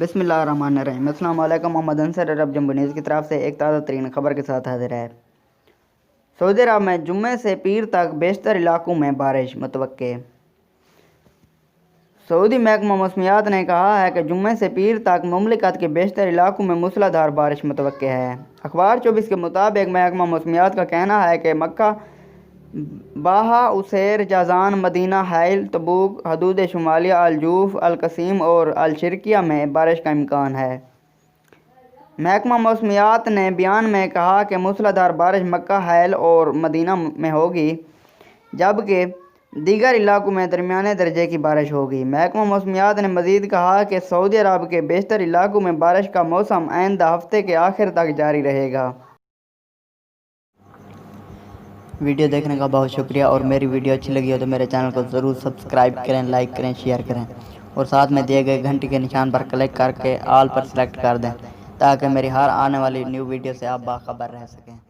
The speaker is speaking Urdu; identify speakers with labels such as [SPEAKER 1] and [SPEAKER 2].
[SPEAKER 1] بسم اللہ الرحمن الرحیم۔ السلام علیکم۔ محمد انصر عرب جمبو نیوز کی طرف سے ایک تازہ ترین خبر کے ساتھ حاضر ہے۔ سعودی عرب میں جمعے سے پیر تک بیشتر علاقوں میں بارش متوقع۔ سعودی محکمہ موسمیات نے کہا ہے کہ جمعے سے پیر تک مملکت کے بیشتر علاقوں میں موسلا دھار بارش متوقع ہے۔ اخبار 24 کے مطابق محکمہ موسمیات کا کہنا ہے کہ مکہ، باہا، اسیر، جازان، مدینہ، حائل، تبوک، حدود شمالیہ، الجوف، القصیم اور الشرقیہ میں بارش کا امکان ہے۔ محکمہ موسمیات نے بیان میں کہا کہ موسلا دھار بارش مکہ، حائل اور مدینہ میں ہوگی، جبکہ دیگر علاقوں میں درمیانے درجے کی بارش ہوگی۔ محکمہ موسمیات نے مزید کہا کہ سعودی عرب کے بیشتر علاقوں میں بارش کا موسم آئندہ ہفتے کے آخر تک جاری رہے گا۔ ویڈیو دیکھنے کا بہت شکریہ، اور میری ویڈیو اچھی لگی ہو تو میرے چینل کو ضرور سبسکرائب کریں، لائک کریں، شیئر کریں، اور ساتھ میں دیے گئے گھنٹی کے نشان پر کلک کر کے آل پر سلیکٹ کر دیں تاکہ میری ہر آنے والی نیو ویڈیو سے آپ باخبر رہ سکیں۔